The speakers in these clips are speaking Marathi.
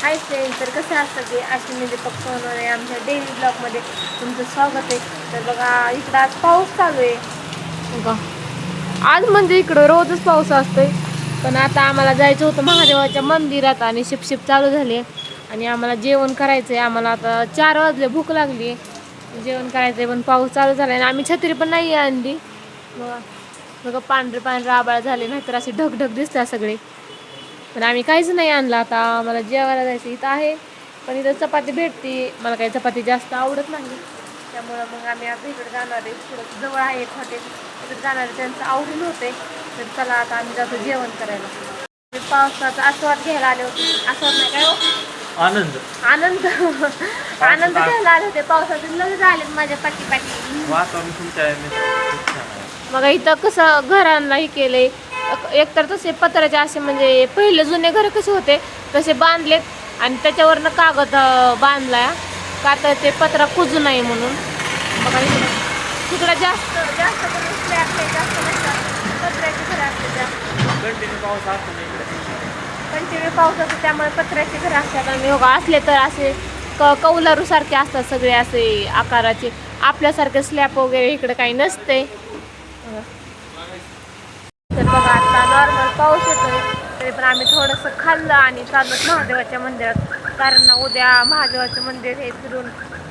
हाय फ्रेंड, तर कसं असतं की अश्विनी दीपक सोनवणे आमच्या डेली ब्लॉगमध्ये तुमचं स्वागत आहे. तर बघा इकडं आज पाऊस चालू आहे बघा. आज म्हणजे इकडं रोजच पाऊस असतोय, पण आता आम्हाला जायचं होतं महादेवाच्या मंदिरात आणि शिपशिप चालू झाली आणि आम्हाला जेवण करायचं आहे. आम्हाला आता 4 वाजले, भूक लागली, जेवण करायचं आहे, पण पाऊस चालू झाला आणि आम्ही छत्री पण नाही आणली. बघा पांढरे पांढरे आबाळ झाले, नाहीतर असे ढगढग दिसतात सगळे, पण आम्ही काहीच नाही आणलं. आता मला जेवायला जायचं इथं आहे, पण इथं चपाती भेटते. मला काही चपाती जास्त आवडत नाही, त्यामुळं मग आम्ही आता इकडे जाणार आहे. थोडं जवळ आहे एक हॉटेल, तिकडे जाणार आहे, त्यांचं आवडून होते. तर चला आता आम्ही जातो जेवण करायला. पावसाचा आस्वाद घ्यायला आले होते. आस्वाद नाही काय हो, आनंद आनंद आनंद घ्यायला आले होते. पावसाचे लगेच आले माझ्या पाठी मग इथं कसं घरांना हे केलंय, एकतर तसे पत्र्याचे असे म्हणजे पहिले जुने घर कसे होते तसे बांधलेत आणि त्याच्यावरनं कागद बांधलाय का तर ते पत्रा कुजू नये म्हणून. बघा तिकडं जास्त जास्त पत्र्याचे घरं असते, कंटिन्यू पाऊस असतो त्यामुळे पत्र्याचे घरं असतात. आणि बघा असले तर असे कौलारू सारखे असतात सगळे असे आकाराचे, आपल्यासारखे स्लॅब वगैरे इकडे काही नसते. तर बघा आता नॉर्मल पाऊस येतोय, तरी पण आम्ही थोडंसं खाल्लं आणि चाललो महादेवाच्या मंदिरात, कारण ना उद्या महादेवाचं मंदिर हे फिरून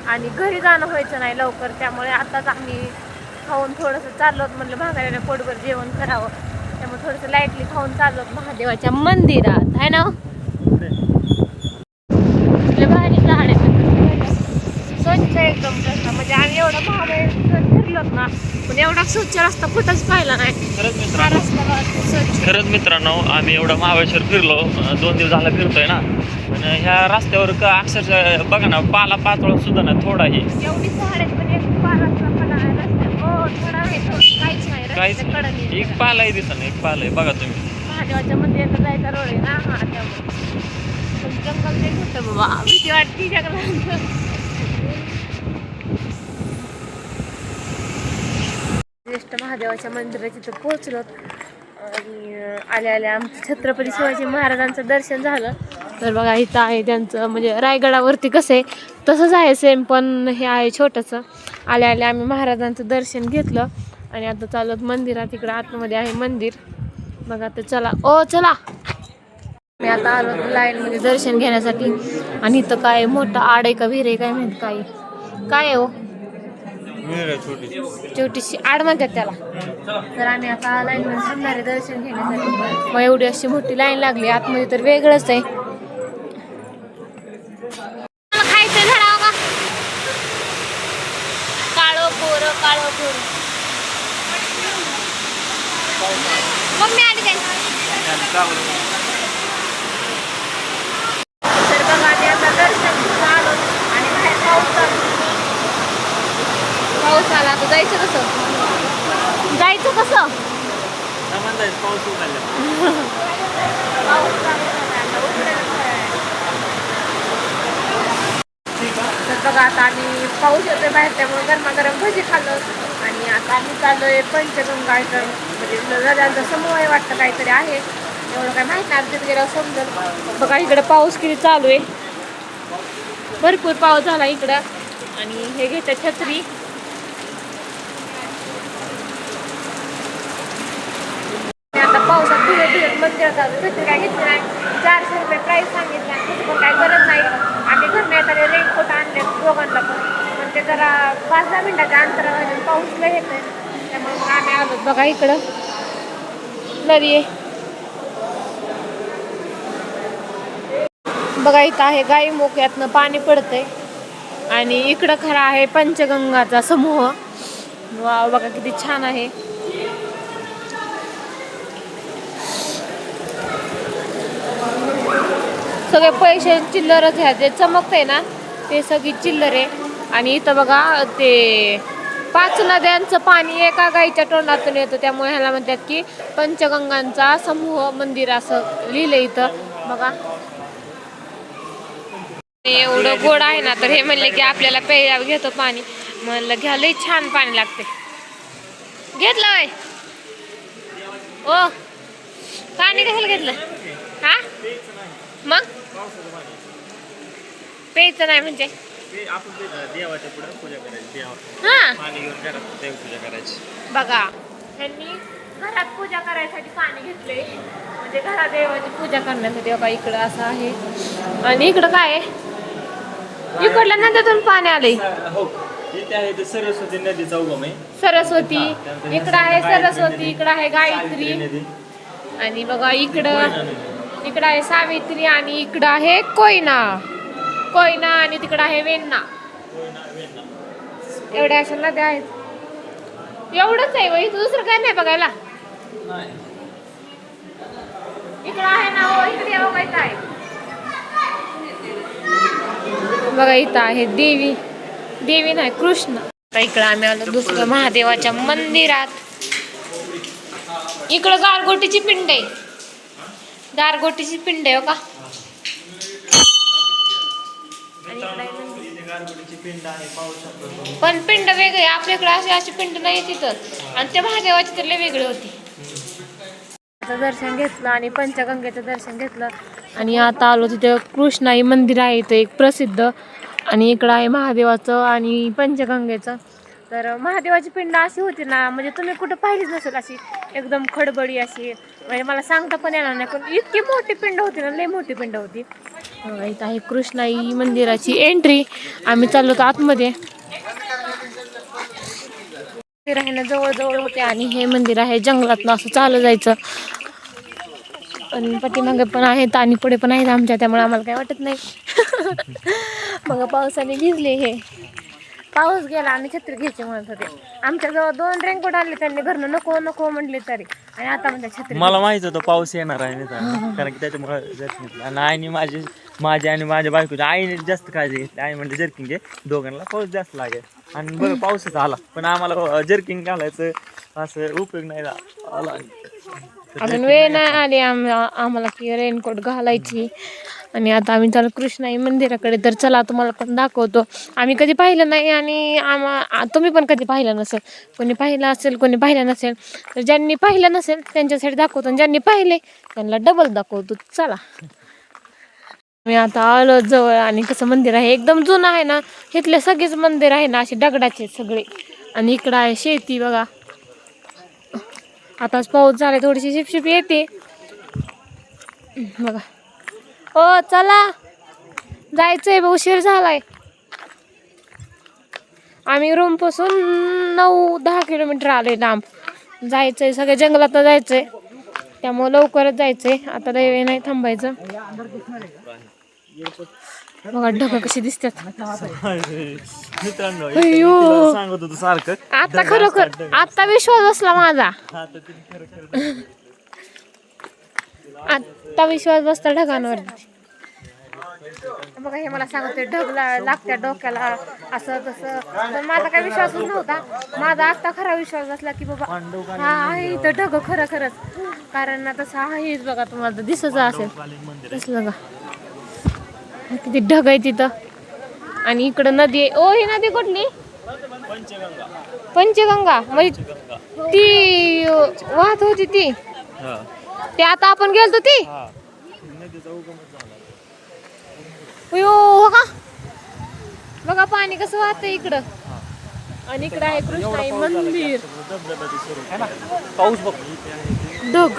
आणि घरी जाणं व्हायचं नाही लवकर. त्यामुळे आताच आम्ही खाऊन थोडंसं चाललो, म्हटलं महादेवाला पोटभर जेवण करावं, त्यामुळे थोडंसं लाईटली खाऊन चाललो महादेवाच्या मंदिरात, आहे ना. भारी झाड आहे, स्वच्छ एकदम रस्ता, म्हणजे आम्ही एवढा महाबळेश्वर फिरलोत ना, पण एवढा स्वच्छ रस्ता कुठंच पाहिला नाही. खरंच मित्रांनो, आम्ही एवढं महाबळेश्वर फिरलो, 2 दिवस झाला फिरतोय ना, पण ह्या रस्त्यावर का अक्षरशः बघा ना, पाला पाचोळा सुद्धा ना थोडाही. एवढी झाड आहेत पण एक पालाचा पण आहे रस्त्यात. हो थोडा आहे, काहीच नाही काहीच एक पालाही दिसत नाही, एक पाल आहे बघा तुम्ही. महादेवाच्या मंदिरात जायचा रोड आहे ना, हा त्यामुळे जंगल नाही होतं बाबा, भीती वाटते जंगलात. ज्येष्ठ महादेवाच्या मंदिरात तिथं पोहोचलो आणि आल्या आल्या आमचं छत्रपती शिवाजी महाराजांचं दर्शन झालं. तर बघा इथं आहे त्यांचं, म्हणजे रायगडावरती कसं आहे तसंच आहे सेम, पण हे आहे छोटंसं. आल्या आल्या आम्ही महाराजांचं दर्शन घेतलं आणि आता चालत मंदिरात. इकडं आतमध्ये आहे मंदिर बघा. तर चला ओ चला, मी आता आलो लाईनमध्ये दर्शन घेण्यासाठी. आणि इथं काय मोठं आड आहे का विहीर आहे काय माहित, काय आहे हो, छोटीशी आड म्हणतात त्याला. तर आम्ही आता लाईन मध्ये थांबणार आहे दर्शन घेण्यासाठी. मग एवढी अशी मोठी लाईन लागली आतमध्ये, तर वेगळंच आहे. खायचं झाडावं का काळो पोर काळो पोर, मम्मी आली काय. तर बघा आम्ही आता दर्शन घेऊन आलो आणि बाहेर पाऊस चालू. पाऊस आला, आता जायचं कसं, जायचं कसं, पाऊस तर बघा आता आम्ही पाऊस येतोय बाहेर, त्यामुळे गरमागरम भजी खाल्लं आणि आता आम्ही चाललोय पंचगंगा. इथं म्हणजे नद्यांचा समूह आहे वाटतं, काहीतरी आहे, एवढं काय माहित नाही, तिथे गेल्यावर समजेल. बघा इकडे पाऊस किती चालू आहे, भरपूर पाऊस झाला इकडं. आणि हे घेते छत्री. आता पावसात भिजत भिजत मंदिरात आलो, छत्री काय घेतली नाही. 400 रुपये प्राईस सांगितलं, तसं पण काही गरज नाही. आम्ही घरून येताना रेनकोट आणले दोघांना पण ते जरा 5-10 मिनिटाच्या अंतरावर पाऊस लय येतोय, त्यामुळे मग आम्ही आलो. बघा इकडं नदी आहे बघा, इथं आहे गाई मुख, यातनं पाणी पडतंय. आणि इकडं खरा आहे पंचगंगाचा समूह. वाव बघा किती छान आहे. सगळे पैसे चिल्लरच ह्या, जे चमकते ना ते सगळी चिल्लर आहे. आणि इथं बघा ते 5 नद्यांचं पाणी एका गाईच्या तोंडातून येतं, त्यामुळे ह्याला म्हणतात की पंचगंगांचा समूह मंदिर असं लिहिलं इथं बघा. एवढं गोड आहे ना, तर हे म्हणले की आपल्याला प्यायला घेतो पाणी. म्हणलं घ्या, लई छान पाणी लागते. घेतलं वय ओ, पाणी कशाला घेतलं हा, मग प्यायचं नाही म्हणजे ते आपण देवाच्या पुढे पूजा करायची देवा हा पाणी घेऊन घरात देवपूजा करायची. बघा त्यांनी घरात पूजा करायसाठी पाणी घेतले म्हणजे घरात देवाची पूजा करण्यासाठी. बघा इकडं असं आहे आणि इकडं काय आहे इकडल्या नद्यातून पाणी आलंय. हो इथे आहे ते सरस्वती नदीचा उगम आहे. सरस्वती इकडं आहे सरस्वती इकडं आहे गायत्री नदी आणि बघा इकडं आहे सावित्री आणि इकडं आहे कोयना कोयना आणि तिकडं आहे वेण्णा. एवढ्या अशा नद्या आहेत. एवढंच आहे बाई दुसरं काय नाही बघायला. इकडं आहे ना हो इकडे बघा इथं आहे बघा इथं आहे देवी देवी नाही कृष्ण. आता इकडं आम्ही आलो दुसरं महादेवाच्या मंदिरात. इकडं गारगोटीची पिंड आहे गारगोटीची पिंड आहे हो का. आणि इकडं आहे मंदिर. पण पिंड वेगळी आपल्याकडे अशी अशी पिंड नाही तिथं आणि त्या महादेवाची तर लय वेगळी होती. दर्शन घेतलं आणि पंचगंगेचं दर्शन घेतलं आणि आता आलो तिथे कृष्णाई मंदिर आहे इथं एक प्रसिद्ध आणि इकडं आहे महादेवाचं आणि पंचगंगेचं. तर महादेवाची पिंड अशी होती ना म्हणजे तुम्ही कुठं पाहिलीच नसेल अशी एकदम खडबडी अशी म्हणजे मला सांगता पण येणार नाही पण इतकी मोठी पिंड होती ना लय मोठी पिंड होती. इथं आहे कृष्णाई मंदिराची एंट्री. आम्ही चाललो होतो आतमध्ये. मंदिर आहे ना जवळ होते आणि हे मंदिर आहे जंगलातनं असं चालत जायचं आणि पाठीमागे पण आहेत आणि पुढे पण आहेत आमच्या त्यामुळे आम्हाला काही वाटत नाही. मग पावसाने भिजले हे पाऊस गेला आणि छत्री घ्यायची म्हणत होते. आमच्या जवळ 2 रेनकोट आले त्यांनी घरनं नको नको म्हणले तरी आणि आता म्हणजे छत्री. मला माहित होतं पाऊस येणार आहे नाही कारण की त्याच्यामुळे जर्किंग आणि आईने माझी आणि माझ्या बायकोची आईने जास्त काळजी घेतली. आई म्हणजे जर्किंग घे दोघांना पाऊस जास्त लागेल आणि बरं पाऊसच आला पण आम्हाला जर्किंग घालायचं असं उपयोग नाही आला. अजून वेळ नाही आली आम्हाला की रेनकोट घालायची. आणि आता आम्ही चालू कृष्णाई मंदिराकडे. तर चला तुम्हाला पण दाखवतो. आम्ही कधी पाहिलं नाही आणि तुम्ही पण कधी पाहिलं नसेल. कोणी पाहिलं असेल कोणी पाहिलं नसेल तर ज्यांनी पाहिलं नसेल त्यांच्यासाठी दाखवतो आणि ज्यांनी पाहिले त्यांना डबल दाखवतो. चला मी आता आलो जवळ आणि कसं मंदिर आहे एकदम जुनं आहे ना. इथले सगळेच मंदिर आहे ना असे दगडाचे सगळे आणि इकडं आहे शेती बघा. आताच पाऊस झाला थोडीशी शिपशिप येते बघा. हो चला जायचंय उशीर झालाय. आम्ही रूम पासून 9-10 किलोमीटर आलोय लांब. जायचंय सगळ्या जंगलात जायचंय त्यामुळे लवकरच जायचंय. आता लय वेळ नाही थांबायचं. बघा ढग कशी दिसतात मित्रांनो सांगत होतो सारखं आता खरोखर आता विश्वास बसला माझा. आता विश्वास बसता ढगांवर. बघा हे मला सांगते ढग लागत्या डोक्याला असं तसं तर माझा काही विश्वासच नव्हता. माझा आता खरा विश्वास बसला की बाबा हा आहे इथं ढग खरंच कारण ना तसं आहेच बघा. तुम्हाला तर दिसत असेल दिसलं का किती ढग आहे तिथं. आणि इकडं नदी आहे. ओ ही नदी कुठली पंचगंगा म्हणजे ती वाहत होती ती ते आता आपण गेलतो ती. हो का बघा पाणी कसं वाहत इकडं आणि इकडं आहे कृष्णाई मंदिर. पाऊस बघ ढग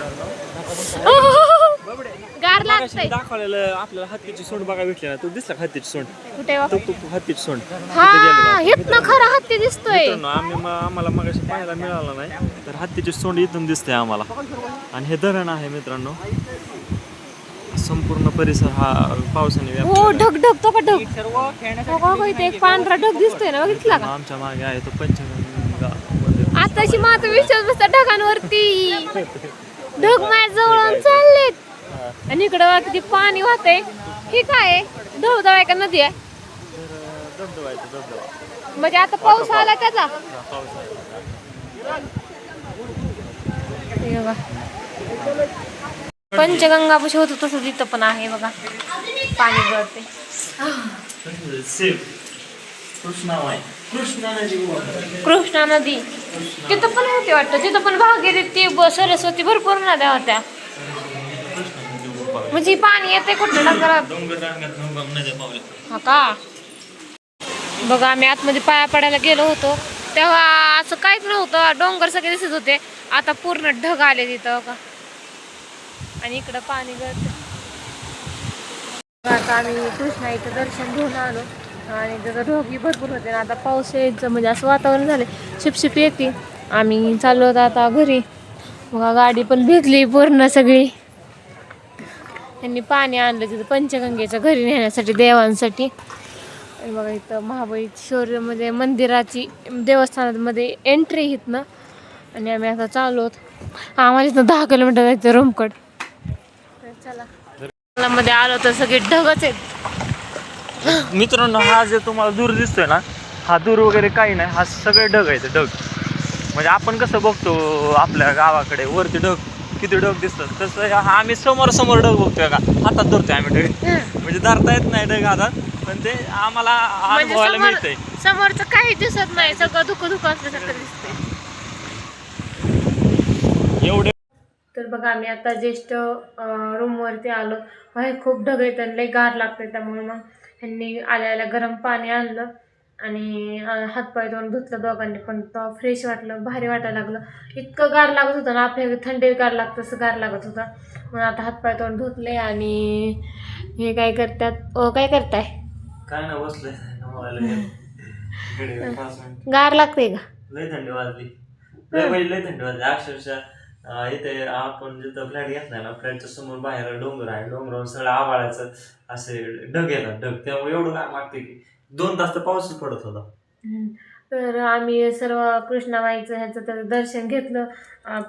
गार लागतंय. दाखवलेलं आपल्याला हत्तीची सोंड बघा भेटली ना. तू दिसला हत्तीची सोंड कुठे हत्तीची सोंड हा इथनं खरा हत्ती दिसतोय. आम्हाला मगाशी पाहायला मिळाला नाही तर हत्तीची सोंड इथून दिसते आम्हाला. आणि हे धरण आहे मित्रांनो. संपूर्ण परिसर हा पावसाने हो ढग ढग तो का ढग इथे एक पांढरा ढग दिसतोय ना बघितला का. आमच्या मागे आहे तो पंचगंगा. आताशी माझा विश्वास बसता ढगांवरती. ढग माझ्या जवळ चाललेत आणि इकडं बघा किती पाणी वाहतंय. हे काय धबधबा आहे का नदी आहे म्हणजे आता पाऊस आला त्याचा. पंचगंगा पशी होत तसं तिथं पण आहे बघा पाणी गळते. कृष्णा नदी तिथं पण होती वाटतं. तिथं पण भागीरथी सरस्वती भरपूर नद्या होत्या. बघा. म्हणजे पाणी येते कुठलं डोंगरात? डोंगर रांगात नद्या पावल्या. हा का? बघा आम्ही आतमध्ये पाया पडायला गेलो होतो तेव्हा असं काहीच नव्हतं, डोंगर सगळे दिसत होते. आता पूर्ण ढग आले तिथं का. आणि इकडं पाणी गळत. आता आम्ही कृष्णा इथं दर्शन घेऊन आलो आणि त्याचं ढोगी भरपूर होते. आता पाऊस यायचं म्हणजे असं वातावरण झालं, शिपशिप येते. आम्ही चाललो होतो आता घरी. बघा गाडी पण भिजली पूर्ण सगळी. त्यांनी पाणी आणलं तिथं पंचगंगेच्या घरी नेण्यासाठी देवांसाठी. आणि बघा इथं महाबळेश्वरमध्ये मंदिराची देवस्थानामध्ये एंट्री आहेत ना. आणि आम्ही आता चाललो आहोत. आम्हाला इथं 10 किलोमीटर जायचं रुमकट. चला मध्ये आलो तर सगळे ढगच आहेत. मित्रांनो, हा जे तुम्हाला दूर दिसतोय ना, हा दूर वगैरे काही नाही, हा सगळे ढग आहेत. ढग म्हणजे आपण कसं बघतो आपल्या गावाकडे वरती ढग, किती ढग दिसतात, तसं आम्ही समोर ढग बघतोय का, हातात धरतोय आम्ही ढग. म्हणजे धरता येत नाही ढग हातात, पण ते आम्हाला अनुभवायला मिळतंय. समोरचं काही दिसत नाही, सगळं धुकं असल्यासारखं दिसतंय एवढे. तर बघा आम्ही आता ज्येष्ठ रूमवरती आलो. खूप ढग आहेत आणि लई गार लागते. त्यामुळे मग ह्यांनी आल्याला गरम पाणी आणलं आणि हातपाय धुवून धुतलं दोघांनी. पण तो फ्रेश वाटलं, भारी वाटायला लागलं. इतकं गार लागत होतं ना, आपल्या थंडी गार लागतं तसं गार लागत होतं. मग आता हातपाय धुवून धुतले. आणि हे काय करतात, काय करताय? काय ना बसले गार लागते का? लय थंडी वाजली, लय थंडी वाजली अक्षरशः. इथे आपण जिथं फ्लॅट घेतलाय ना, फ्लॅटच्या समोर बाहेर डोंगर आहे. डोंगरावर सगळं आभाळाचं असे ढग येतात ढग, त्यामुळे एवढं काय वाटते की 2 तास तर पाऊसच पडत होता. तर आम्ही सर्व कृष्णाबाईचं ह्याचं तर दर्शन घेतलं,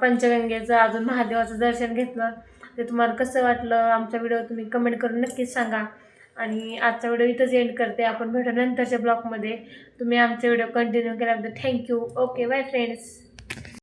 पंचगंगेचं, अजून महादेवाचं दर्शन घेतलं. ते तुम्हाला कसं वाटलं आमचा व्हिडिओ तुम्ही कमेंट करून नक्कीच सांगा. आणि आजचा व्हिडिओ इथंच एंड करते. आपण भेटू नंतरच्या ब्लॉगमध्ये. तुम्ही आमचा व्हिडिओ कंटिन्यू केल्याबद्दल थँक्यू. Okay, bye friends.